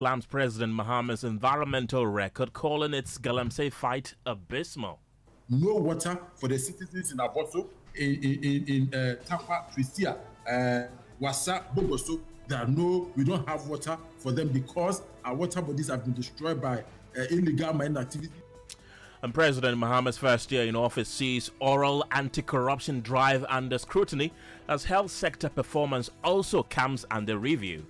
Slams President Mahama's environmental record, calling its Galamsey fight abysmal. No water for the citizens in Aboso, in Takwa, Trisia, Wasa, Bogoso. We don't have water for them because our water bodies have been destroyed by illegal mining activity. And President Mahama's first year in office sees oral anti-corruption drive under scrutiny as health sector performance also comes under review.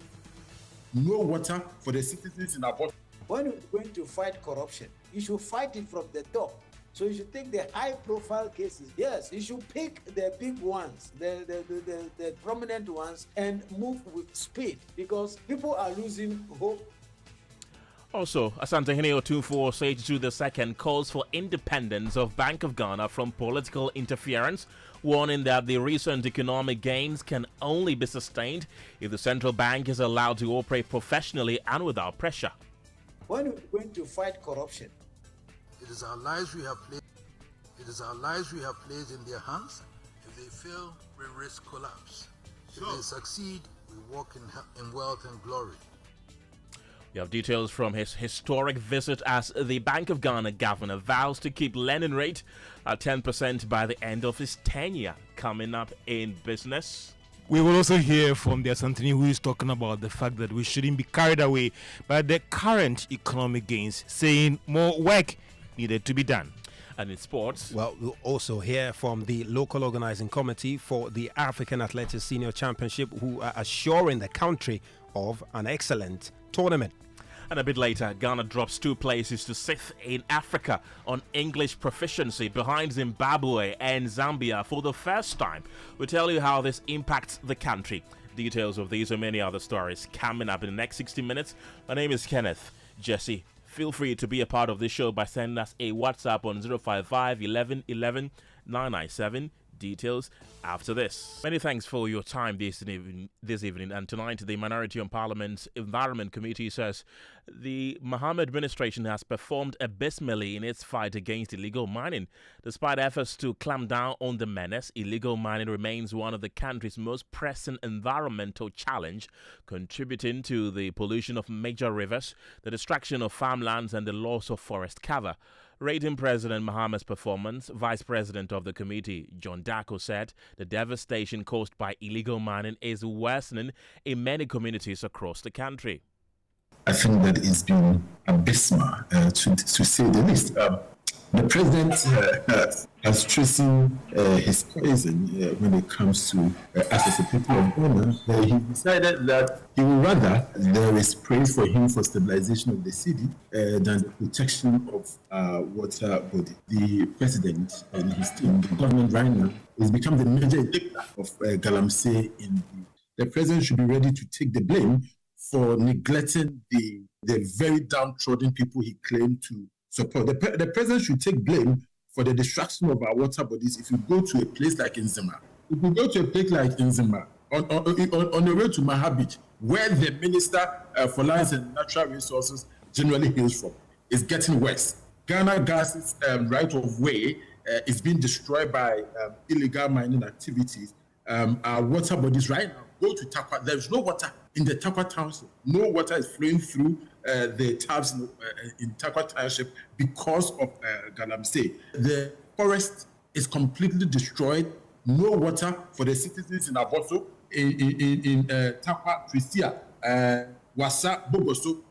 No water for the citizens in Aboso. When you're going to fight corruption, you should fight it from the top. So you should take the high-profile cases. Yes, you should pick the big ones, the prominent ones, and move with speed because people are losing hope. Also, Asantehene Otumfuo Osei Tutu II calls for independence of Bank of Ghana from political interference, warning that the recent economic gains can only be sustained if the central bank is allowed to operate professionally and without pressure. When you're going to fight corruption, it is our lives we have placed. It is our lives we have placed in their hands. If they fail, we risk collapse. If they succeed, we walk in wealth and glory. We have details from his historic visit as the Bank of Ghana governor vows to keep lending rate at 10% by the end of his tenure. Coming up in business. We will also hear from the Asantehene who is talking about the fact that we shouldn't be carried away by the current economic gains, saying more work needed to be done. And in sports, well, we'll also hear from the local organizing committee for the African Athletics Senior Championship, who are assuring the country of an excellent tournament. And a bit later, Ghana drops 2 places to 6th in Africa on English proficiency behind Zimbabwe and Zambia for the first time. We'll tell you how this impacts the country. Details of these and many other stories coming up in the next 60 minutes. My name is Kenneth Gyasi. Feel free to be a part of this show by sending us a WhatsApp on 055 11 11 997. Details after this. Many thanks for your time this evening. And tonight, the Minority on Parliament's Environment Committee says the Mahama administration has performed abysmally in its fight against illegal mining. Despite efforts to clamp down on the menace, illegal mining remains one of the country's most pressing environmental challenge, contributing to the pollution of major rivers, the destruction of farmlands, and the loss of forest cover. Rating President Mahama's performance, Vice President of the committee, John Dako, said the devastation caused by illegal mining is worsening in many communities across the country. I think that it's been abysmal, to say the least. The president has chosen his poison when it comes to us as a people of Ghana. He decided that he would rather there is praise for him for stabilization of the city than the protection of water body. The president and his team, the government right now, has become the major dictator of Galamsey. The president should be ready to take the blame for neglecting the very downtrodden people he claimed to support. The president should take blame for the destruction of our water bodies. If you go to a place like Nzima, on the way to Maha Beach, where the Minister for Lands and Natural Resources generally hails from, is getting worse. Ghana Gas's right of way is being destroyed by illegal mining activities. Our water bodies right now, go to Takwa, there is no water in the Takwa Township. No water is flowing through the taps in Takwa Township because of Galamsey. The forest is completely destroyed. No water for the citizens in Aboso, in Takwa, Trisia, Wasa, Bogoso.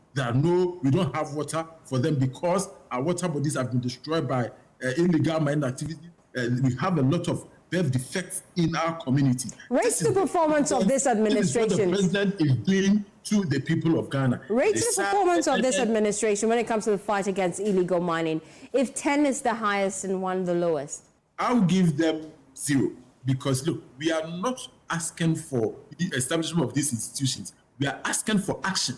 We don't have water for them because our water bodies have been destroyed by illegal mining activity. We have a lot of birth defects in our community. Rates the performance of this administration. This is what the president is doing to the people of Ghana. Rates the performance of this administration when it comes to the fight against illegal mining. If 10 is the highest and 1 the lowest. I'll give them 0 because look, we are not asking for the establishment of these institutions. We are asking for action.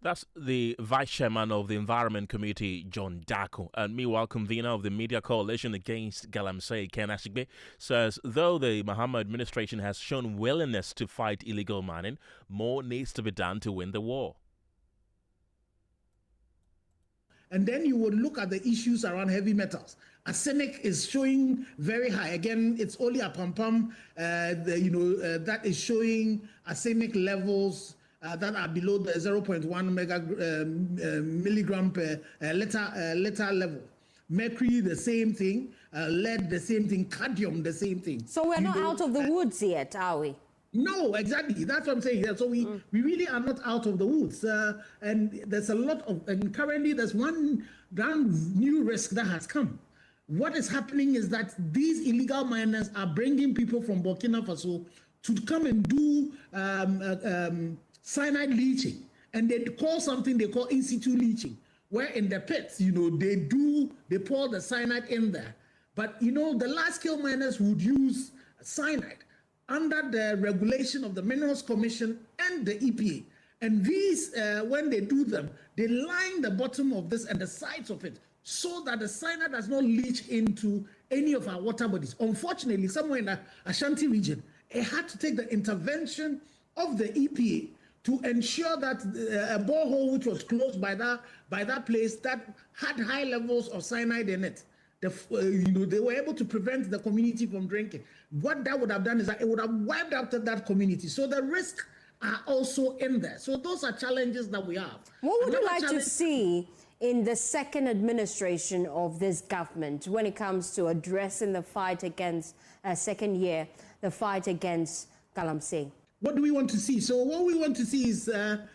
That's the Vice Chairman of the Environment Committee, John Dako. And meanwhile, convener of the Media Coalition Against Galamsey, Kenneth Gyasi, says though the Mahama administration has shown willingness to fight illegal mining, more needs to be done to win the war. And then you would look at the issues around heavy metals. Arsenic is showing very high. Again, it's only a pam-pam, that is showing arsenic levels that are below the 0.1 milligram per liter level. Mercury, the same thing. Lead, the same thing. Cadmium, the same thing. So we're not out of the woods yet, are we? No, exactly. That's what I'm saying. So we really are not out of the woods. And there's a lot of, and currently there's one new risk that has come. What is happening is that these illegal miners are bringing people from Burkina Faso to come and do cyanide leaching. And they call something they call in situ leaching, where in the pits, they pour the cyanide in there. But, the large-scale miners would use cyanide under the regulation of the Minerals Commission and the EPA. And these, when they do them, they line the bottom of this and the sides of it so that the cyanide does not leach into any of our water bodies. Unfortunately, somewhere in the Ashanti region, it had to take the intervention of the EPA to ensure that a borehole which was closed by that place that had high levels of cyanide in it, they were able to prevent the community from drinking. What that would have done is that it would have wiped out that community. So the risks are also in there. So those are challenges that we have. What would you like to see in the second administration of this government when it comes to addressing the fight against, second year, the fight against Galamsey? What do we want to see? So what we want to see is, the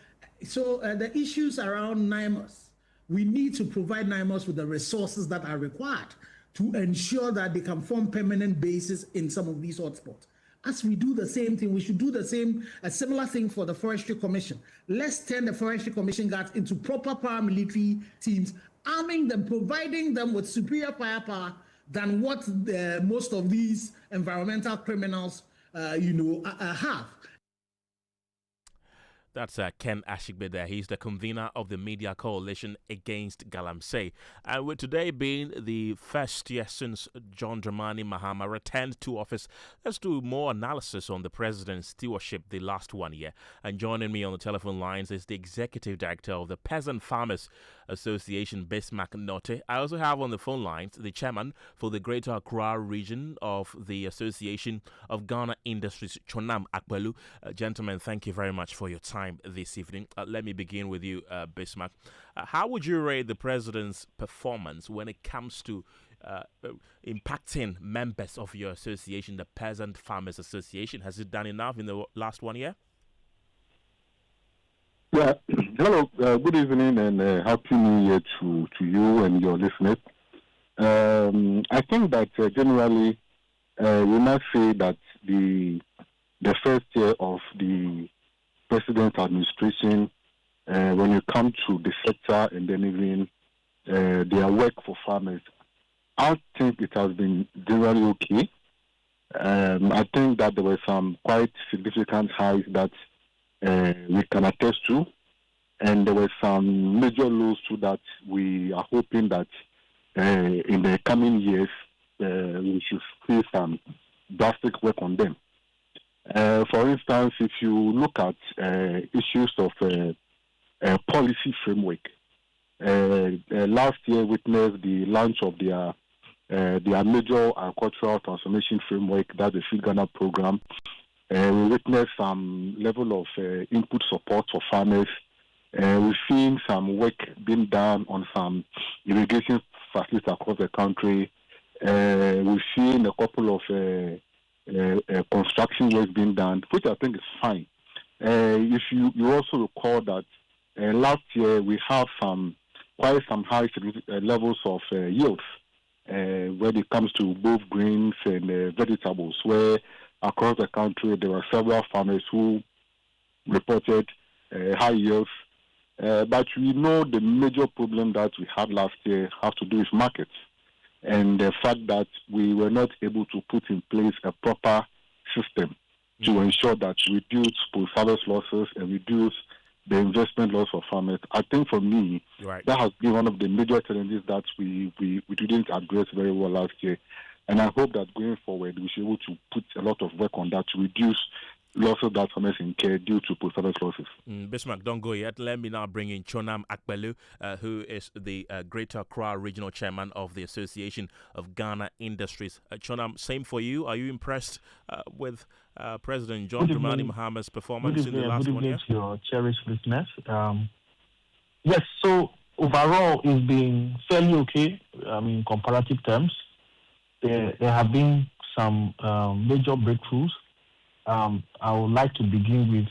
issues around NIMOS. We need to provide NIMOS with the resources that are required to ensure that they can form permanent bases in some of these hotspots. As we do the same thing, we should do a similar thing for the Forestry Commission. Let's turn the Forestry Commission guards into proper paramilitary teams, arming them, providing them with superior firepower than what most of these environmental criminals, have. That's Ken Ashigbe there. He's the convener of the Media Coalition Against Galamsey. And with today being the first year since John Dramani Mahama returned to office, let's do more analysis on the president's stewardship the last 1 year. And joining me on the telephone lines is the executive director of the Peasant Farmers Association, Bismarck Norte. I also have on the phone lines the chairman for the Greater Accra region of the Association of Ghana Industries, Chonam Akpelu. Gentlemen, thank you very much for your time this evening. Let me begin with you, Bismarck. How would you rate the president's performance when it comes to impacting members of your association, the Peasant Farmers Association? Has it done enough in the last 1 year? Yeah. Hello. Good evening and happy New Year to you and your listeners. I think that generally we must say that the first year of the president's administration, when you come to the sector and then even their work for farmers, I think it has been generally okay. I think that there were some quite significant highs that we can attest to, and there were some major lows too that we are hoping that in the coming years we should see some drastic work on them. For instance, if you look at issues of policy framework, last year witnessed the launch of their major agricultural transformation framework, that's the Feed Ghana program. We witnessed some level of input support for farmers. We've seen some work being done on some irrigation facilities across the country. We've seen a couple of construction work being done, which I think is fine. If you also recall that last year we have quite some high levels of yields when it comes to both greens and vegetables, where across the country there were several farmers who reported high yields. But we know the major problem that we had last year has to do with markets, and the fact that we were not able to put in place a proper system to ensure that we reduce post-harvest losses and reduce the investment loss of farmers. I think for me, that has been one of the major challenges that we didn't address very well last year. And I hope that going forward, we should be able to put a lot of work on that to reduce losses that farmers incur due to post-harvest losses. Bismarck, don't go yet. Let me now bring in Chonam Akpelu, who is the Greater Accra Regional Chairman of the Association of Ghana Industries. Chonam, same for you. Are you impressed with President John Dramani Mahama's performance in the last 1 year? To your cherished listeners. Yes, so overall it's been fairly okay. In comparative terms. There have been some major breakthroughs. I would like to begin with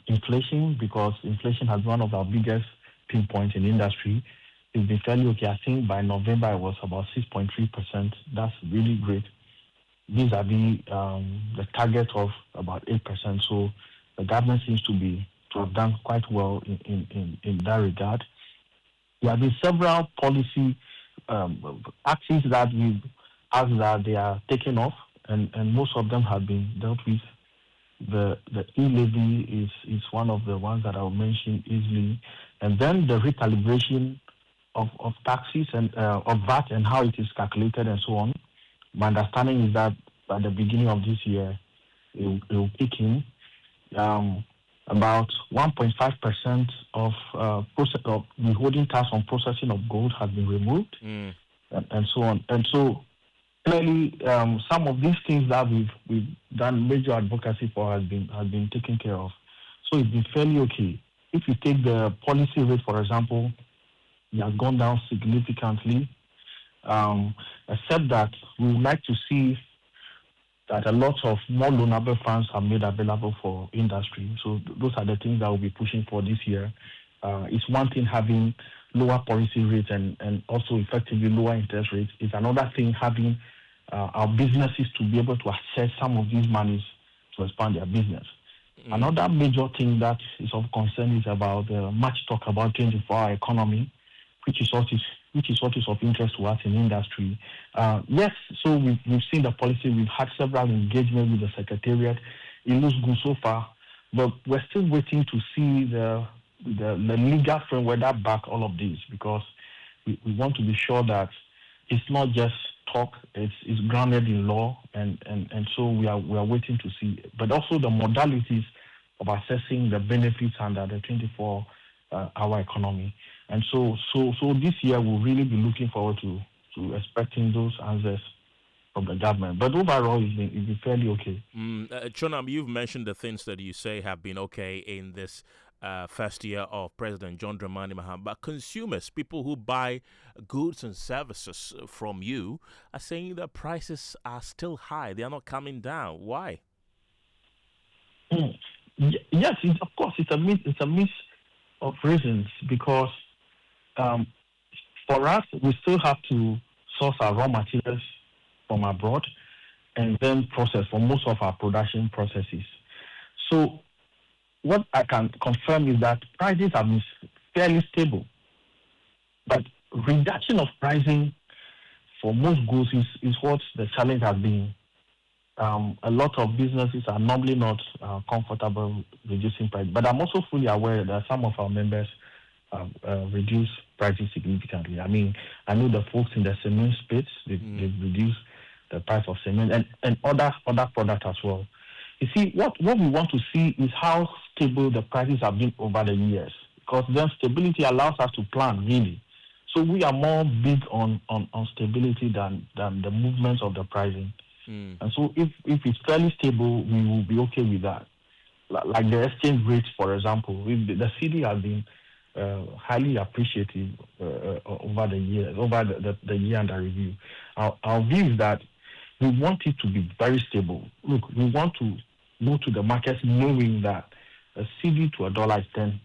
inflation, because inflation has one of our biggest pinpoints in the industry. It's been fairly okay. I think by November it was about 6.3%. That's really great. Vis-a-vis the target of about 8%. So the government seems to have done quite well in that regard. There have been several policy actions that we've asked that they are taken off, and most of them have been dealt with. The e-levy is one of the ones that I'll mention easily, and then the recalibration of taxes and of VAT and how it is calculated and so on. My understanding is that by the beginning of this year, it will kick in. About 1.5% of withholding tax on processing of gold has been removed, and so on. And so clearly, some of these things that we've done major advocacy for has been taken care of. So it's been fairly okay. If you take the policy rate, for example, it has gone down significantly, except that we would like to see that a lot of more loanable funds are made available for industry. So those are the things that we'll be pushing for this year. It's one thing having lower policy rates and also effectively lower interest rates. It's another thing having our businesses to be able to access some of these monies to expand their business. Another major thing that is of concern is about the much talk about 24-hour economy, which is what is of interest to us in industry. Yes, so we've seen the policy. We've had several engagements with the Secretariat. It looks good so far, but we're still waiting to see the legal framework that back all of this, because we want to be sure that it's not just talk, it's grounded in law, and so we are waiting to see. But also the modalities of assessing the benefits under the 24-hour economy. And so this year we'll really be looking forward to expecting those answers from the government. But overall, it's been fairly okay. Chonam, you've mentioned the things that you say have been okay in this first year of President John Dramani Mahama. But consumers, people who buy goods and services from you, are saying that prices are still high. They are not coming down. Why? Yes, of course, it's a mix of reasons, because for us, we still have to source our raw materials from abroad and then process for most of our production processes. So what I can confirm is that prices have been fairly stable, but reduction of pricing for most goods is what the challenge has been. A lot of businesses are normally not comfortable reducing price, but I'm also fully aware that some of our members reduce prices significantly. I mean, I know the folks in the cement space, they've reduced the price of cement and other products as well. You see, what we want to see is how stable the prices have been over the years, because then stability allows us to plan, really. So we are more big on stability than the movements of the pricing. And so if it's fairly stable, we will be okay with that. Like the exchange rates, for example, the CD has been highly appreciated over the years, over the year under review. Our view is that we want it to be very stable. Look, we want to go to the markets knowing that a CD to $1 is 10.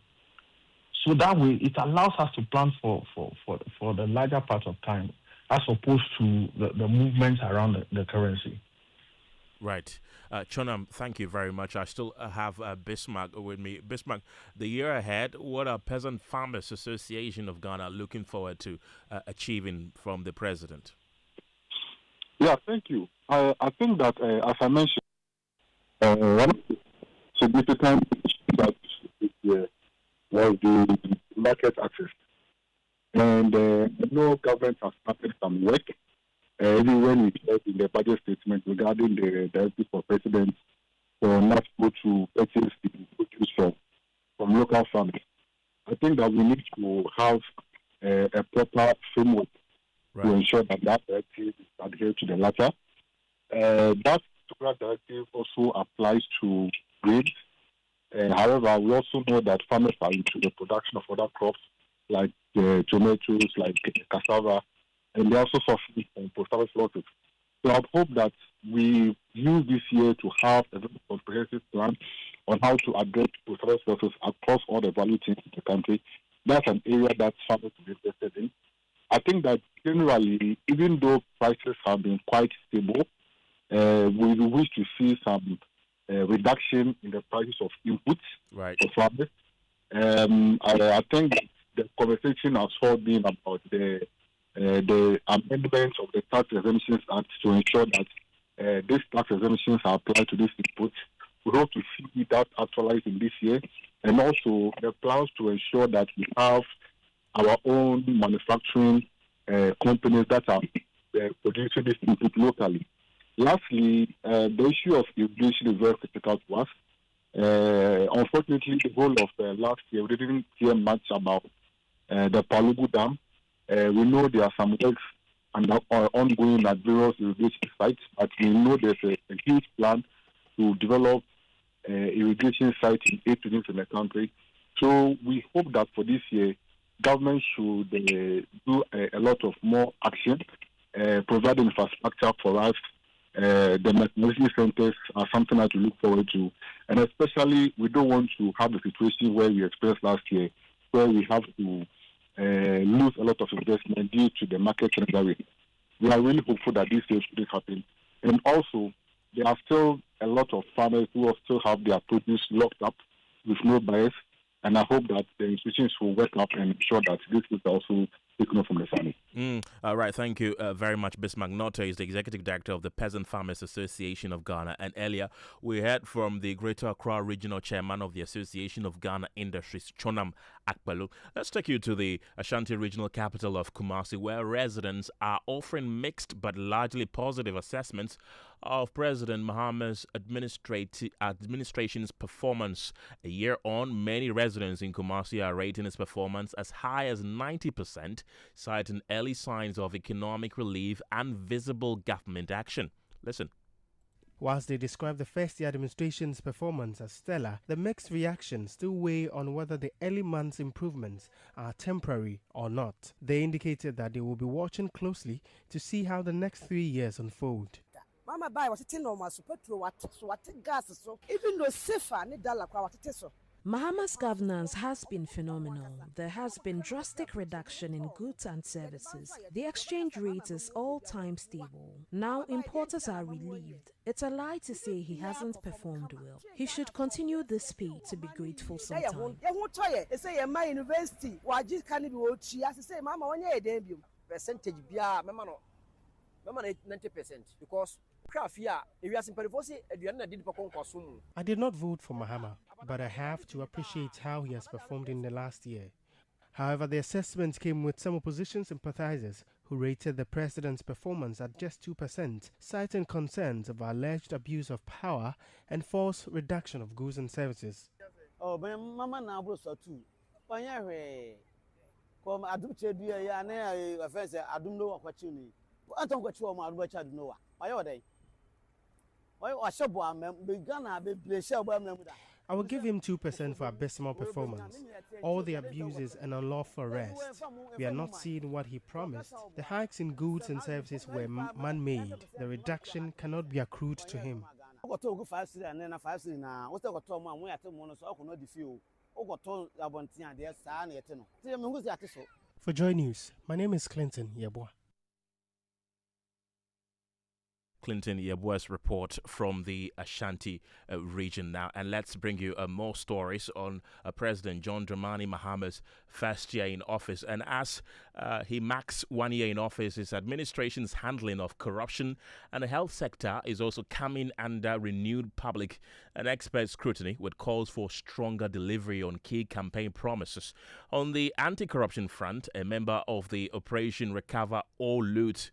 So that way, it allows us to plan for the larger part of time, as opposed to the movements around the currency. Right. Chonam, thank you very much. I still have Bismarck with me. Bismarck, the year ahead, what are Peasant Farmers Association of Ghana looking forward to achieving from the president? Yeah, thank you. I think that, as I mentioned, one of the significant issues that this year was the market access. And I know government has started some work, even when we said in the budget statement regarding the deputy for president for not to purchase the produce from local farmers. I think that we need to have a proper framework to ensure that directive is adhered to the latter. That particular directive also applies to grains. However, we also know that farmers are into the production of other crops like tomatoes, like cassava, and they also suffer from post-harvest losses. So I hope that we use this year to have a very comprehensive plan on how to address post-harvest losses across all the value chains in the country. That's an area that farmers are interested in. I think that generally, even though prices have been quite stable, we wish to see some reduction in the prices of inputs for farmers. I think that the conversation has all been about the amendments of the Tax Exemptions Act to ensure that these tax exemptions are applied to these inputs. We hope to see that actualized in this year, and also the plans to ensure that we have our own manufacturing companies that are producing this input locally. Lastly, the issue of inflation is very critical to us. Unfortunately, the whole of last year, we didn't hear much about the Palugu Dam. We know there are some works ongoing at various irrigation sites, but we know there's a huge plan to develop irrigation sites in 8 regions in the country. So we hope that for this year, government should do a lot of more action, provide infrastructure for us. The mechanization centers are something that we look forward to. And especially, we don't want to have the situation where we experienced last year, where we have to lose a lot of investment due to the market change. We are really hopeful that this year shouldn't happen. And also, there are still a lot of farmers who still have their produce locked up with no buyers. And I hope that the institutions will work up and ensure that this is also taken off from the farming. All right, thank you very much. Bismarck Notte is the Executive Director of the Peasant Farmers Association of Ghana. And earlier, we heard from the Greater Accra Regional Chairman of the Association of Ghana Industries, Chonam Akpelu. Let's take you to the Ashanti Regional Capital of Kumasi, where residents are offering mixed but largely positive assessments of President Mahama's administration's performance. A year on, many residents in Kumasi are rating his performance as high as 90%, citing early signs of economic relief and visible government action. Listen. Whilst they describe the first-year administration's performance as stellar, the mixed reactions still weigh on whether the early months' improvements are temporary or not. They indicated that they will be watching closely to see how the next 3 years unfold. Mama buy what normal petrol what gas so even though safer ni dollar kwa what so. Mahama's governance has been phenomenal. There has been drastic reduction in goods and services. The exchange rate is all-time stable. Now importers are relieved. It's a lie to say he hasn't performed well. He should continue this speed to be grateful sometime. Percentage bia mama no 90% because I did not vote for Mahama, but I have to appreciate how he has performed in the last year. However, the assessment came with some opposition sympathizers who rated the president's performance at just 2%, citing concerns of alleged abuse of power and forced reduction of goods and services. Oh, Mama now so too. Come adum chedu ya na offense adum no akwachi ni. Anton kwachi o ma adum kwachi adum no wa. Ayo dey. I will give him 2% for abysmal performance. All the abuses and unlawful arrests. We are not seeing what he promised. The hikes in goods and services were man-made. The reduction cannot be accrued to him. For JoyNews, my name is Clinton Yeboah. Clinton Yeboah's report from the Ashanti region now. And let's bring you more stories on President John Dramani Mahama's first year in office. And as he marks 1 year in office, his administration's handling of corruption and the health sector is also coming under renewed public and expert scrutiny, with calls for stronger delivery on key campaign promises. On the anti-corruption front, a member of the Operation Recover All Loot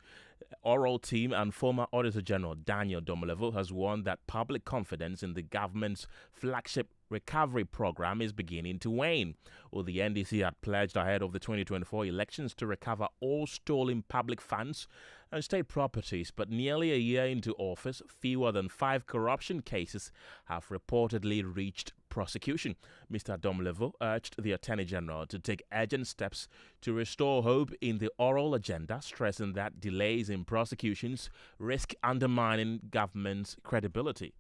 Oral team and former Auditor General Daniel Domolevo has warned that public confidence in the government's flagship recovery program is beginning to wane. Well, the NDC had pledged ahead of the 2024 elections to recover all stolen public funds and state properties, but nearly a year into office, fewer than 5 corruption cases have reportedly reached prosecution. Mr. Domolevo urged the Attorney General to take urgent steps to restore hope in the oral agenda, stressing that delays in prosecutions risk undermining government's credibility.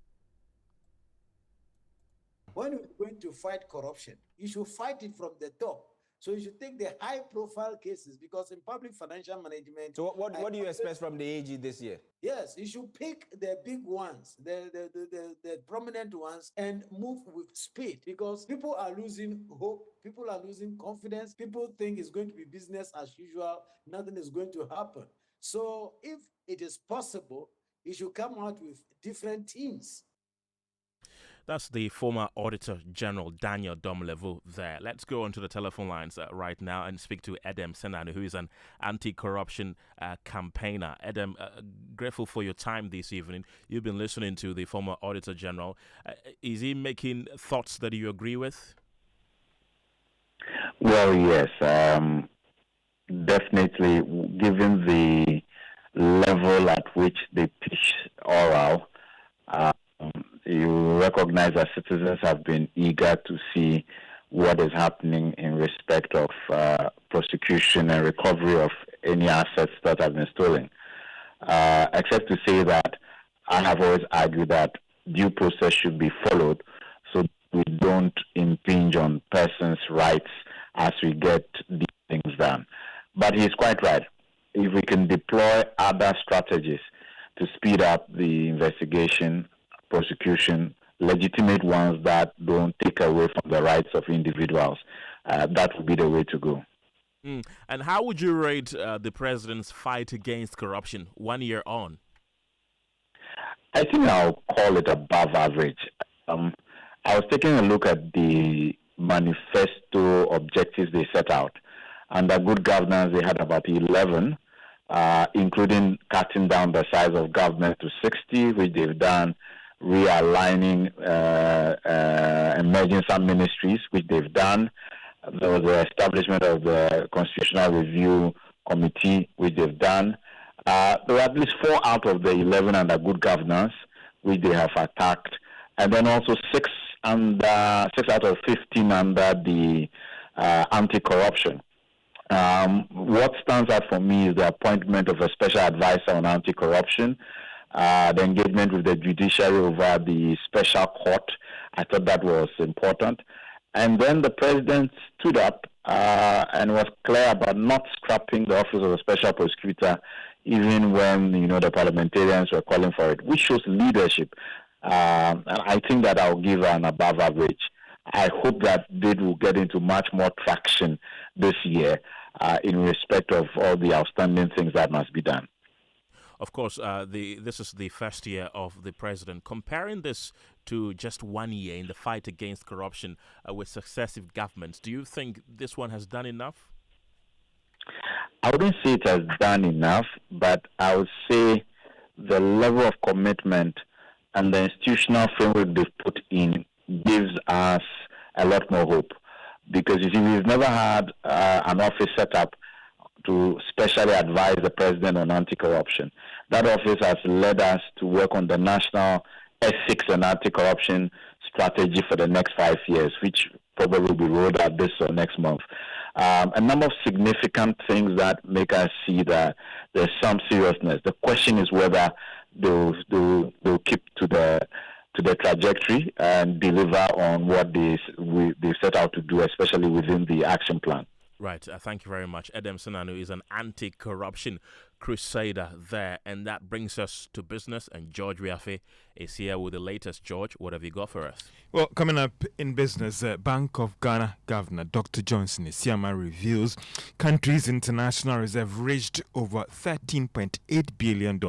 When you're going to fight corruption, you should fight it from the top. So you should take the high-profile cases, because in public financial management... So what do you expect from the AG this year? Yes, you should pick the big ones, the prominent ones, and move with speed, because people are losing hope, people are losing confidence, people think it's going to be business as usual, nothing is going to happen. So if it is possible, you should come out with different teams. That's the former Auditor General Daniel Domolevo there. Let's go on to the telephone lines right now and speak to Edem Senanu, who is an anti-corruption campaigner. Edem, grateful for your time this evening. You've been listening to the former Auditor General. Is he making thoughts that you agree with? Well, yes. Definitely, given the level at which they pitch oral, you recognize that citizens have been eager to see what is happening in respect of prosecution and recovery of any assets that have been stolen. Except to say that I have always argued that due process should be followed so we don't impinge on persons' rights as we get these things done. But he's quite right. If we can deploy other strategies to speed up the investigation, prosecution, legitimate ones that don't take away from the rights of individuals, that would be the way to go. And how would you rate the president's fight against corruption 1 year on? I think I'll call it above average. I was taking a look at the manifesto objectives they set out. Under good governance, they had about 11, including cutting down the size of government to 60, which they've done, realigning and merging some ministries, which they've done. There was the establishment of the Constitutional Review Committee, which they've done. There were at least 4 out of the 11 under good governance, which they have attacked, and then also 6 out of 15 under the anti-corruption. What stands out for me is the appointment of a special advisor on anti-corruption, the engagement with the judiciary over the special court. I thought that was important. And then the president stood up and was clear about not scrapping the office of the special prosecutor, even when, the parliamentarians were calling for it, which shows leadership. And I think that I'll give an above average. I hope that they will get into much more traction this year in respect of all the outstanding things that must be done. Of course, this is the first year of the president. Comparing this to just 1 year in the fight against corruption with successive governments, do you think this one has done enough? I wouldn't say it has done enough, but I would say the level of commitment and the institutional framework they've put in gives us a lot more hope. Because you see, we've never had an office set up to specially advise the president on anti-corruption. That office has led us to work on the national ethics and anti-corruption strategy for the next 5 years, which probably will be rolled out this or next month. A number of significant things that make us see that there's some seriousness. The question is whether they'll keep to the trajectory and deliver on what they set out to do, especially within the action plan. Right. Thank you very much. Edem Senanu is an anti-corruption crusader there. And that brings us to business. And George Riafe is here with the latest. George, what have you got for us? Well, coming up in business, Bank of Ghana Governor Dr. Johnson Isiama reveals country's international reserve reached over $13.8 billion,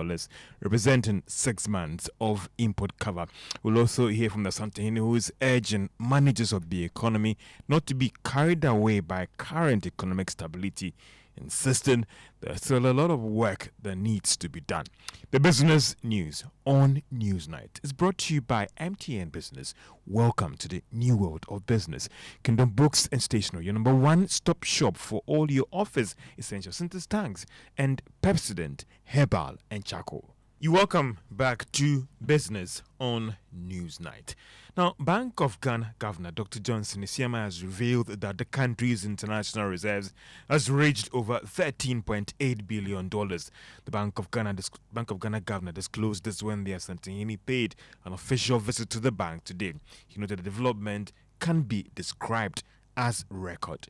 representing 6 months of import cover. We'll also hear from the Asantehene, who is urging managers of the economy not to be carried away by current economic stability insisting there's still a lot of work that needs to be done. The business news on Newsnight is brought to you by MTN Business. Welcome to the new world of business. Kingdom Books and Stationery, your number one stop shop for all your office essentials, Synthesis tanks, and Pepsodent, Herbal, and Charcoal. You're welcome back to Business on Newsnight. Now, Bank of Ghana Governor Dr. Johnson Isiama has revealed that the country's international reserves has reached over $13.8 billion. The Bank of Ghana Governor disclosed this when the Asantehene paid an official visit to the bank today. He noted the development can be described as record.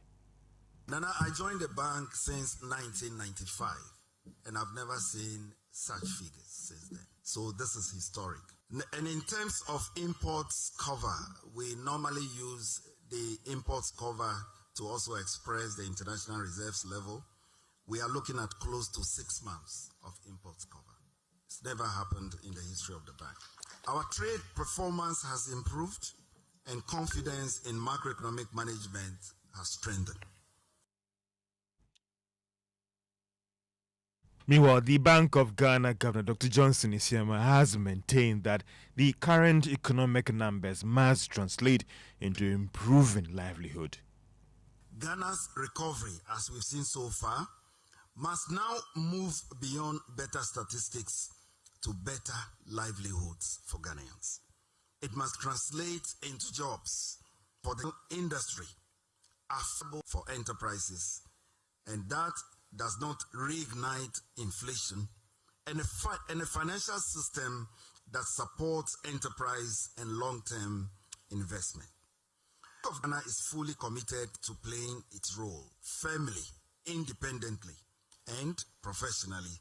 Nana, I joined the bank since 1995, and I've never seen such figures since then. So this is historic. And in terms of imports cover, we normally use the imports cover to also express the international reserves level. We are looking at close to 6 months of imports cover. It's never happened in the history of the bank. Our trade performance has improved, and confidence in macroeconomic management has strengthened. Meanwhile, the Bank of Ghana Governor Dr. Johnson Isiama has maintained that the current economic numbers must translate into improving livelihood. Ghana's recovery, as we've seen so far, must now move beyond better statistics to better livelihoods for Ghanaians. It must translate into jobs for the industry, affordable for enterprises, and that does not reignite inflation, and a financial system that supports enterprise and long-term investment. The Bank of Ghana is fully committed to playing its role firmly, independently, and professionally,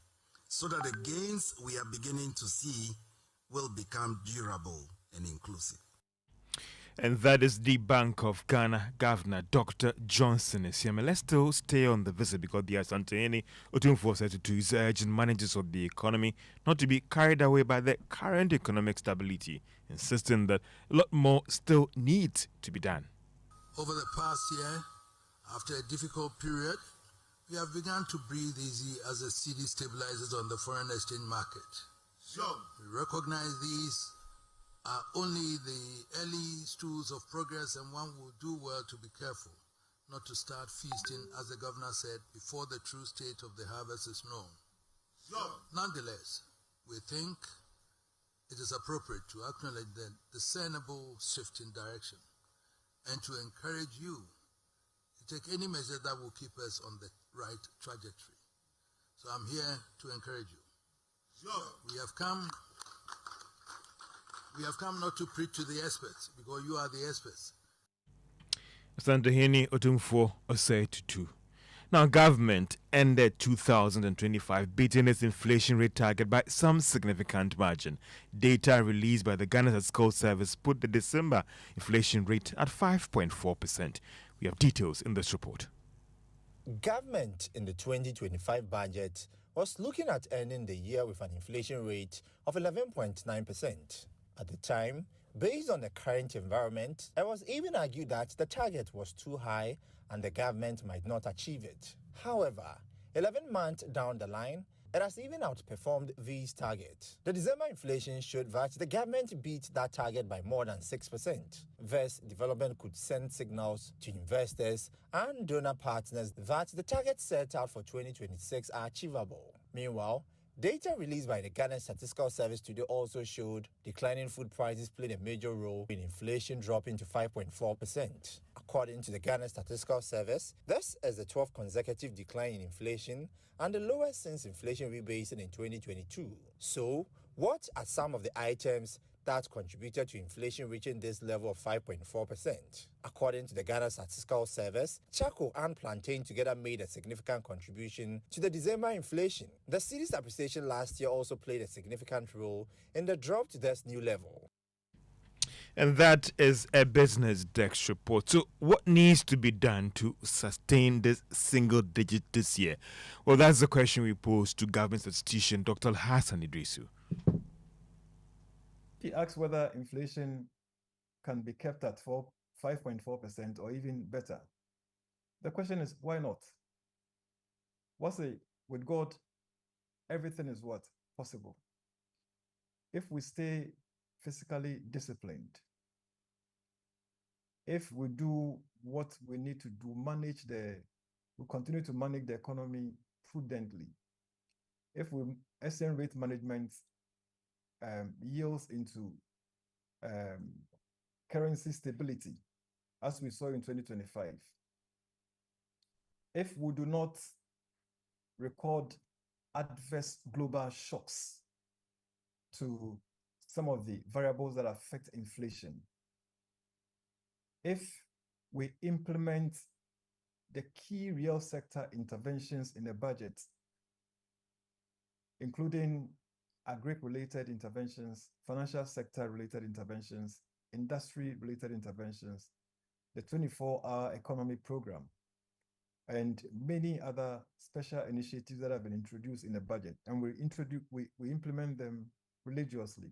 so that the gains we are beginning to see will become durable and inclusive. And that is the Bank of Ghana Governor Dr. Johnson Isiama. Let's still stay on the visit because the Asantehene Otumfuo Osei Tutu II is urging managers of the economy not to be carried away by the current economic stability, insisting that a lot more still needs to be done. Over the past year, after a difficult period, we have begun to breathe easy as the cedi stabilizes on the foreign exchange market. Sure. We recognize these are only the early stools of progress, and one will do well to be careful not to start feasting, as the governor said, before the true state of the harvest is known. Sure. Nonetheless, we think it is appropriate to acknowledge the discernible shift in direction and to encourage you to take any measure that will keep us on the right trajectory. So I'm here to encourage you. Sure. We have come not to preach to the experts, because you are the experts. Asantehene Otumfuo Osei Tutu II. Now, government ended 2025 beating its inflation rate target by some significant margin. Data released by the Ghana Statistical Service put the December inflation rate at 5.4%. We have details in this report. Government in the 2025 budget was looking at ending the year with an inflation rate of 11.9%. At the time, based on the current environment, it was even argued that the target was too high and the government might not achieve it. However, 11 months down the line, it has even outperformed these targets. The December inflation showed that the government beat that target by more than 6%. Thus, development could send signals to investors and donor partners that the targets set out for 2026 are achievable. Meanwhile, data released by the Ghana Statistical Service today also showed declining food prices played a major role in inflation dropping to 5.4%. According to the Ghana Statistical Service, this is the 12th consecutive decline in inflation and the lowest since inflation rebasing in 2022. So, what are some of the items that contributed to inflation reaching this level of 5.4%? According to the Ghana Statistical Service, charcoal and plantain together made a significant contribution to the December inflation. The cedi's appreciation last year also played a significant role in the drop to this new level. And that is a business desk report. So what needs to be done to sustain this single digit this year? Well, that's the question we posed to government statistician Dr. Hassan Idrisu. He asked whether inflation can be kept at 5.4% or even better. The question is, why not? with God, everything is what? Possible. If we stay physically disciplined, if we do what we need to do, we continue to manage the economy prudently. If we exchange rate management yields into currency stability, as we saw in 2025, if we do not record adverse global shocks to some of the variables that affect inflation, if we implement the key real sector interventions in the budget, including agri-related interventions, financial sector-related interventions, industry-related interventions, the 24-hour economy program, and many other special initiatives that have been introduced in the budget, and we implement them religiously.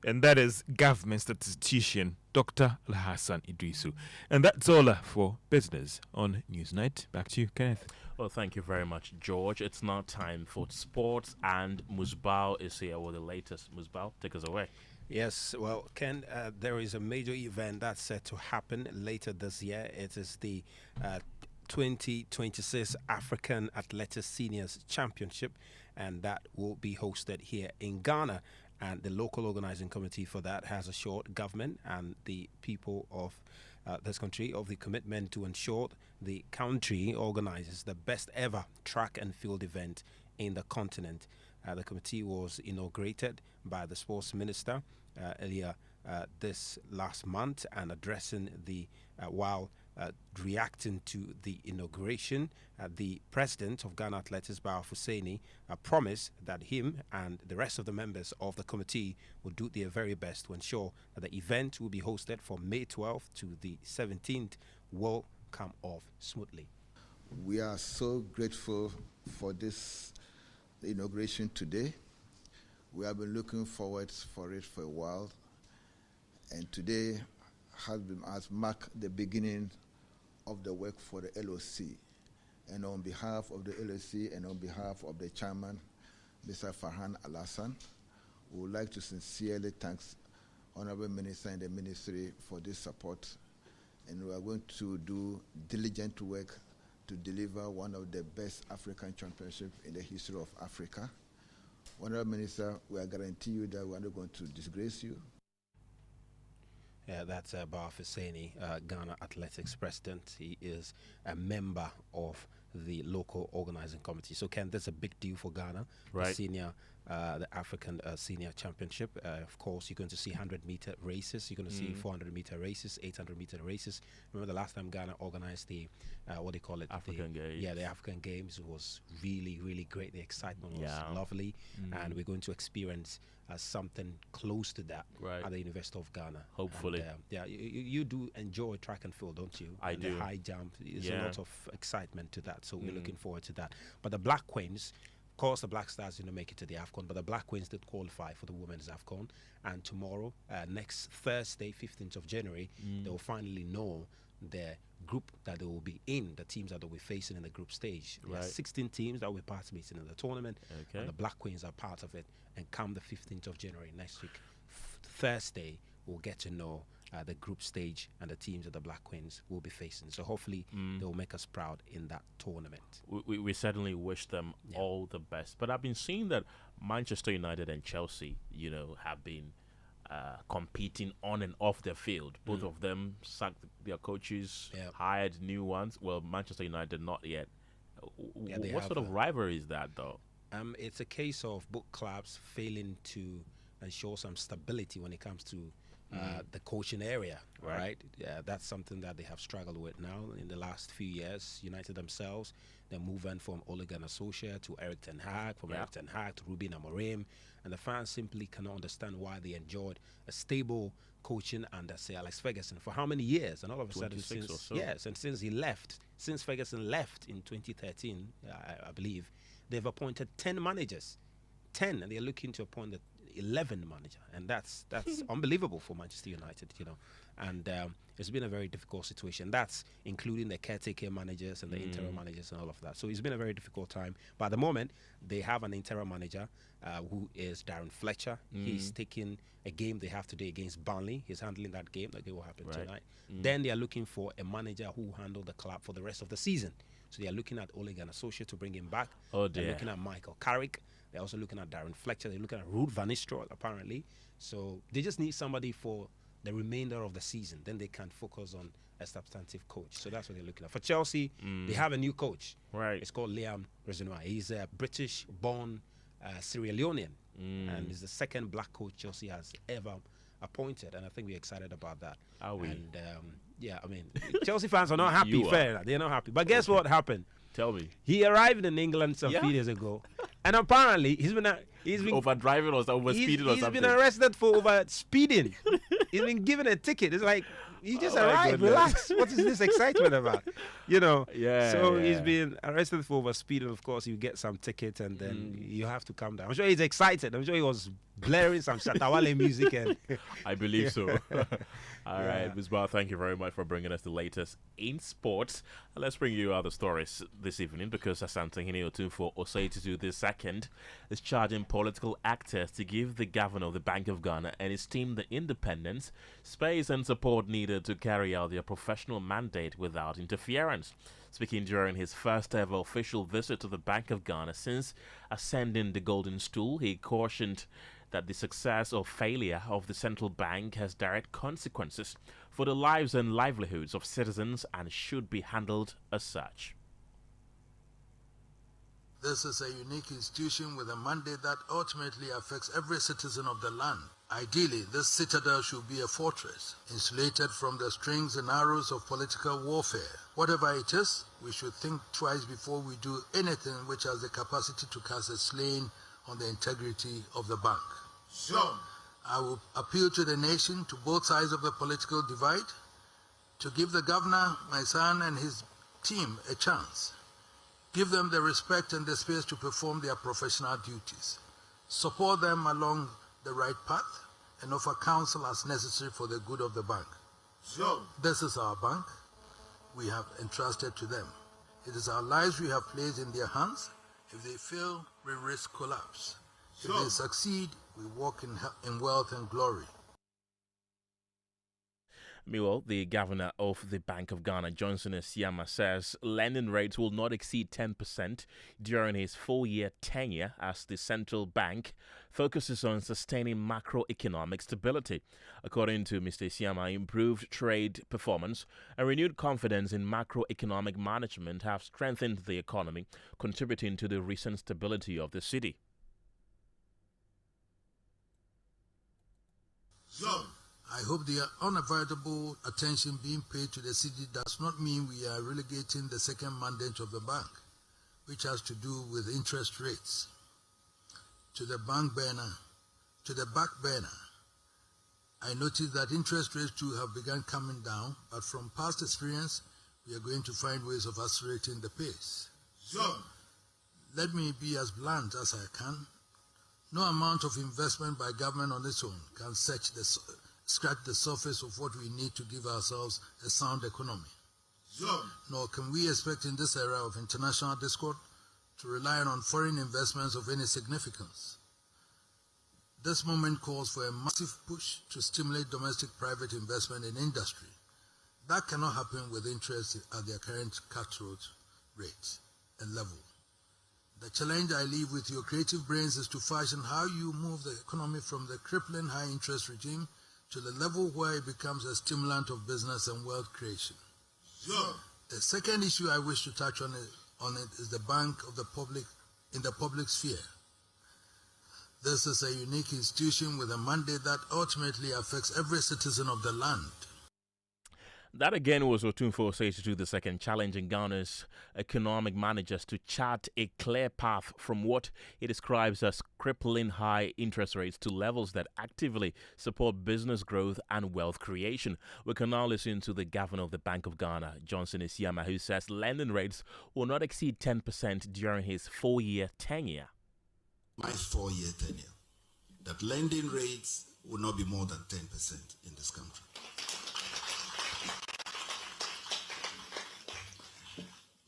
And that is government statistician Dr. Alhassan Idrisu. And that's all for business on Newsnight. Back to you, Kenneth. Well, thank you very much, George. It's now time for sports, and Musbao is here with the latest. Musbao, take us away. Yes, well, Ken, there is a major event that's set to happen later this year. It is the 2026 African Athletics Seniors Championship, and that will be hosted here in Ghana. And the local organizing committee for that has assured government and the people of this country of the commitment to ensure the country organizes the best ever track and field event in the continent. The committee was inaugurated by the sports minister earlier this last month, and addressing the while reacting to the inauguration, the president of Ghana Athletics, Otumfuo Osei, promised that him and the rest of the members of the committee will do their very best to ensure that the event will be hosted from May 12th to the 17th will come off smoothly. We are so grateful for this inauguration today. We have been looking forward for it for a while, and today has marked the beginning of the work for the LOC. And on behalf of the LOC and on behalf of the chairman, Mr. Farhan Al-Hassan, we would like to sincerely thank Honorable Minister and the Ministry for this support. And we are going to do diligent work to deliver one of the best African championships in the history of Africa. Honorable Minister, we are guarantee you that we are not going to disgrace you. Yeah, that's Otumfuo Osei, Ghana Athletics President. He is a member of the local organizing committee. So, Ken, that's a big deal for Ghana. Right. The African Senior Championship. Of course, you're going to see 100-meter races. You're going to see 400-meter races, 800-meter races. Remember the last time Ghana organized the, what do you call it? African Games. Yeah, the African Games. It was really, really great. The excitement was lovely. And we're going to experience something close to that at the University of Ghana. Hopefully. And, you do enjoy track and field, don't you? I do. The high jump. There's a lot of excitement to that. So we're looking forward to that. But the Black Queens, of course, the Black Stars didn't make it to the AFCON, but the Black Queens did qualify for the Women's AFCON. And tomorrow, next Thursday, 15th of January, they will finally know the group that they will be in, the teams that they will be facing in the group stage. There are 16 teams that will be participating in the tournament, and the Black Queens are part of it. And come the 15th of January next week, Thursday, we'll get to know the group stage and the teams that the Black Queens will be facing. So hopefully they will make us proud in that tournament. We certainly wish them all the best. But I've been seeing that Manchester United and Chelsea, have been competing on and off the field. Both of them sacked their coaches, hired new ones. Well, Manchester United not yet. What sort of rivalry is that, though? It's a case of both clubs failing to ensure some stability when it comes to the coaching area, right? That's something that they have struggled with now in the last few years. United themselves, they're moving from Ole Gunnar Solskjaer to Erik ten Hag, from Erik ten Hag to Ruben Amorim, and the fans simply cannot understand why they enjoyed a stable coaching under, say, Alex Ferguson for how many years, and all of a sudden, since Ferguson left in 2013, I believe, they've appointed 10 managers, and they're looking to appoint the 11th manager, and that's unbelievable for Manchester United, And it's been a very difficult situation. That's including the caretaker managers and the interim managers and all of that. So it's been a very difficult time. But at the moment, they have an interim manager who is Darren Fletcher. He's taking a game they have today against Burnley. He's handling that game. That game will happen tonight. Then they are looking for a manager who will handle the club for the rest of the season. So they are looking at Oleg and Associate to bring him back. They're looking at Michael Carrick. They're also looking at Darren Fletcher. They're looking at Ruud van Nistelrooy, apparently. So they just need somebody for the remainder of the season. Then they can focus on a substantive coach. So that's what they're looking at. For Chelsea, they have a new coach. Right. It's called Liam Rezenoir. He's a British-born Sierra Leonean. And he's the second black coach Chelsea has ever appointed. And I think we're excited about that. Are we? And, yeah, I mean, Chelsea fans are not happy. Fair enough. They're not happy. But guess what happened? Tell me. He arrived in England some few days ago. And apparently, he's been over driving or over speeding or something. He's been arrested for over speeding. He's been given a ticket. It's like, he just arrived. Relax. What is this excitement about? You know. Yeah. So he's been arrested for over speeding. Of course, you get some ticket and then you have to calm down. I'm sure he's excited. I'm sure he was blaring some Shatawale music. And I believe so. All right, Ms. Bar, thank you very much for bringing us the latest in sports. Let's bring you other stories this evening because Asantehene Otumfuo Osei Tutu II is charging political actors to give the governor of the Bank of Ghana and his team the independence, space and support needed to carry out their professional mandate without interference. Speaking during his first ever official visit to the Bank of Ghana since ascending the Golden Stool, he cautioned that the success or failure of the central bank has direct consequences for the lives and livelihoods of citizens and should be handled as such. This is a unique institution with a mandate that ultimately affects every citizen of the land. Ideally, this citadel should be a fortress, insulated from the strings and arrows of political warfare. Whatever it is, we should think twice before we do anything which has the capacity to cast a stain on the integrity of the bank. Sure. I will appeal to the nation, to both sides of the political divide, to give the governor, my son, and his team a chance. Give them the respect and the space to perform their professional duties. Support them along the right path and offer counsel as necessary for the good of the bank. Sure. This is our bank. We have entrusted to them. It is our lives we have placed in their hands. If they fail, we risk collapse. Sure. If they succeed, we walk in wealth and glory. Meanwhile, the governor of the Bank of Ghana, Johnson Esiama, says lending rates will not exceed 10% during his 4-year tenure as the central bank focuses on sustaining macroeconomic stability. According to Mr. Esiama, improved trade performance and renewed confidence in macroeconomic management have strengthened the economy, contributing to the recent stability of the city. I hope the unavoidable attention being paid to the city does not mean we are relegating the second mandate of the bank, which has to do with interest rates, to the back burner. I noticed that interest rates too have begun coming down, but from past experience, we are going to find ways of accelerating the pace. Let me be as blunt as I can. No amount of investment by government on its own can scratch the surface of what we need to give ourselves a sound economy. Nor can we expect in this era of international discord to rely on foreign investments of any significance. This moment calls for a massive push to stimulate domestic private investment in industry. That cannot happen with interest at their current cutthroat rate and level. The challenge I leave with your creative brains is to fashion how you move the economy from the crippling high interest regime to the level where it becomes a stimulant of business and wealth creation. The second issue I wish to touch on it is the bank of the public in the public sphere. This is a unique institution with a mandate that ultimately affects every citizen of the land. That again was Otumfuo Osei Tutu II challenging Ghana's economic managers to chart a clear path from what he describes as crippling high interest rates to levels that actively support business growth and wealth creation. We can now listen to the governor of the Bank of Ghana, Johnson Esiama, who says lending rates will not exceed 10% during his 4-year tenure. My 4-year tenure, that lending rates will not be more than 10% in this country.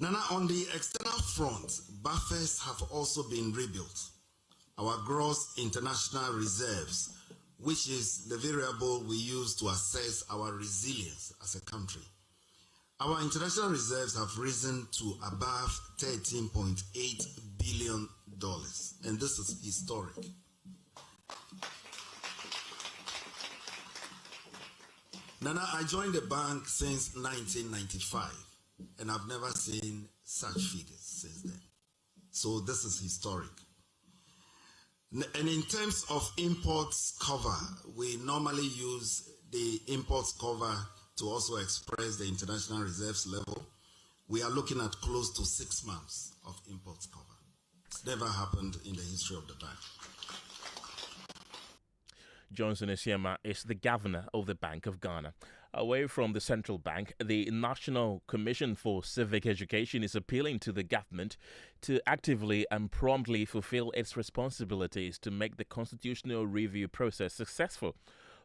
Nana, on the external front, buffers have also been rebuilt. Our gross international reserves, which is the variable we use to assess our resilience as a country. Our international reserves have risen to above $13.8 billion, and this is historic. Nana, I joined the bank since 1995, and I've never seen such figures since then. So this is historic. And in terms of imports cover, we normally use the imports cover to also express the international reserves level. We are looking at close to 6 months of imports cover. It's never happened in the history of the bank. Johnson Esiama is the governor of the Bank of Ghana. Away from the central bank, the National Commission for Civic Education is appealing to the government to actively and promptly fulfill its responsibilities to make the constitutional review process successful.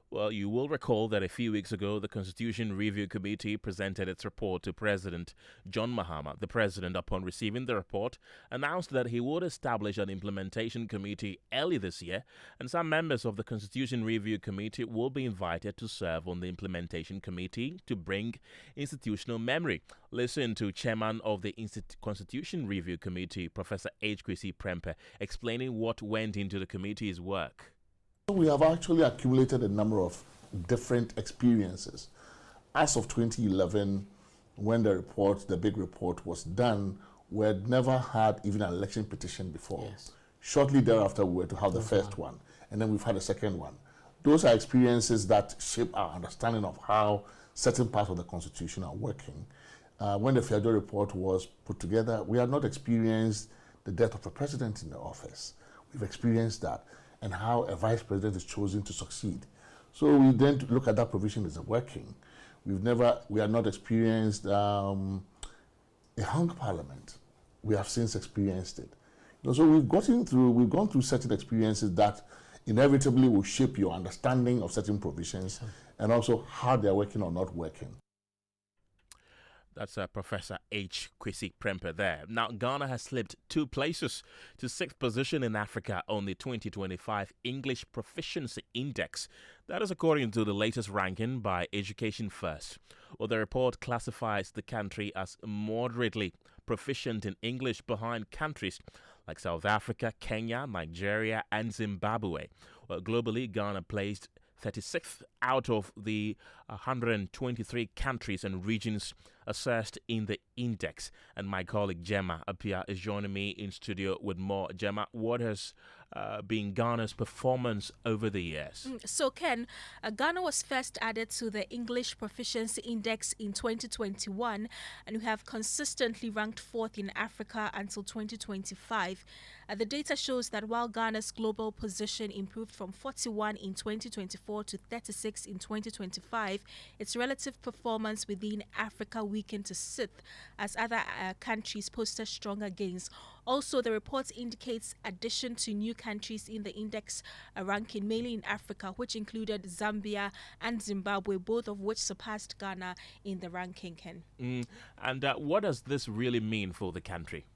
Well, you will recall that a few weeks ago, the Constitution Review Committee presented its report to President John Mahama. The president, upon receiving the report, announced that he would establish an implementation committee early this year, and some members of the Constitution Review Committee will be invited to serve on the implementation committee to bring institutional memory. Listen to Chairman of the Constitution Review Committee, Professor H. Kwesi Prempeh, explaining what went into the committee's work. We have actually accumulated a number of different experiences. As of 2011, when the big report was done, we had never had even an election petition before. Yes. Shortly thereafter, we were to have the first one, and then we've had a second one. Those are experiences that shape our understanding of how certain parts of the Constitution are working. When the federal report was put together, we had not experienced the death of a president in the office. We've experienced that, and how a vice president is chosen to succeed. So we then look at that provision as working. We have not experienced a hung parliament. We have since experienced it. So we've gone through certain experiences that inevitably will shape your understanding of certain provisions and also how they're working or not working. That's Professor H. Kwesi Prempeh there. Now, Ghana has slipped 2 places to 6th position in Africa on the 2025 English Proficiency Index. That is according to the latest ranking by Education First. Well, the report classifies the country as moderately proficient in English behind countries like South Africa, Kenya, Nigeria, and Zimbabwe. Well, globally, Ghana placed 36th out of the 123 countries and regions assessed in the index. And my colleague Gemma Apia is joining me in studio with more. Gemma, what has been Ghana's performance over the years? So, Ken, Ghana was first added to the English Proficiency Index in 2021, and we have consistently ranked 4th in Africa until 2025. The data shows that while Ghana's global position improved from 41 in 2024 to 36 in 2025, its relative performance within Africa weakened to 6th as other countries posted stronger gains. Also, the report indicates addition to new countries in the index ranking, mainly in Africa, which included Zambia and Zimbabwe, both of which surpassed Ghana in the ranking, Ken. And what does this really mean for the country?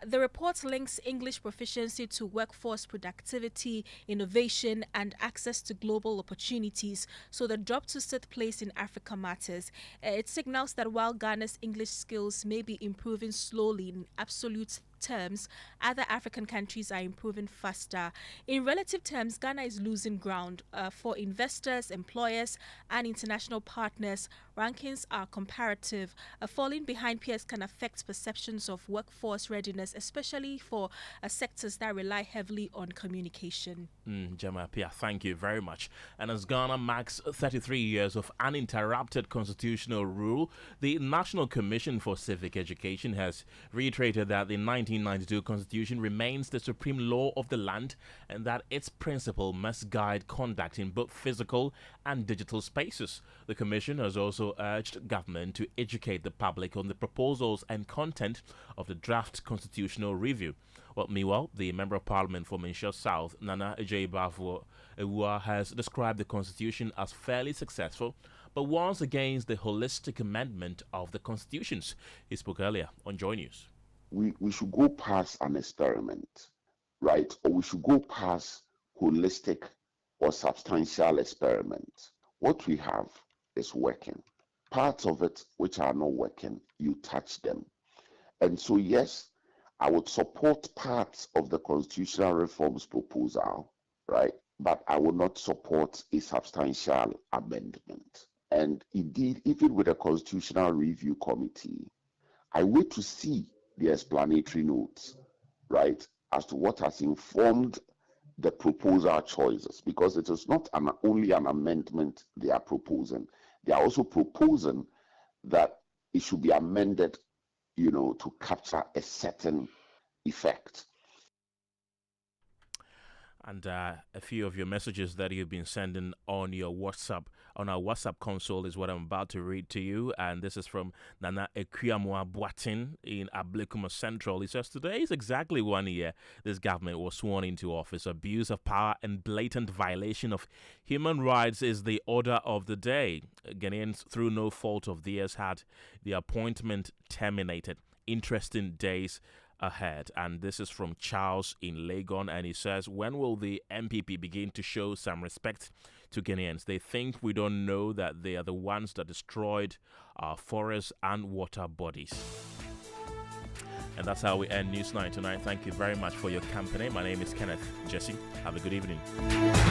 The report links English proficiency to workforce productivity, innovation, and access to global opportunities. So the drop to 6th place in Africa matters. It signals that while Ghana's English skills may be improving slowly in absolute terms, other African countries are improving faster. In relative terms, Ghana is losing ground. For investors, employers, and international partners, rankings are comparative. Falling behind peers can affect perceptions of workforce readiness, especially for sectors that rely heavily on communication. Gemma Pia, thank you very much. And as Ghana marks 33 years of uninterrupted constitutional rule, the National Commission for Civic Education has reiterated that the 1992 Constitution remains the supreme law of the land and that its principle must guide conduct in both physical and digital spaces. The Commission has also urged government to educate the public on the proposals and content of the draft constitutional review. Well, meanwhile, the Member of Parliament for Minsha South, Nana J. Bafo Ewua, has described the Constitution as fairly successful, but warns against the holistic amendment of the constitutions. He spoke earlier on JoyNews. We should go past an experiment, right? Or we should go past holistic or substantial experiment. What we have is working. Parts of it which are not working, you touch them. And so, yes, I would support parts of the constitutional reforms proposal, right? But I would not support a substantial amendment. And indeed, even with the Constitutional Review Committee, I wait to see the explanatory notes, right, as to what has informed the proposal choices, because it is not only an amendment they are proposing. They are also proposing that it should be amended, to capture a certain effect. And a few of your messages that you've been sending on your WhatsApp, on our WhatsApp console, is what I'm about to read to you. And this is from Nana Ekuamwa Boatin in Ablekuma Central. He says, today is exactly 1 year this government was sworn into office. Abuse of power and blatant violation of human rights is the order of the day. Ghanaians, through no fault of theirs, had the appointment terminated. Interesting days ahead. And this is from Charles in Legon, and he says, when will the MPP begin to show some respect to Ghanaians? They think we don't know that they are the ones that destroyed our forests and water bodies. And that's how we end News 9 tonight. Thank you very much for your company. My name is Kenneth Gyasi. Have a good evening.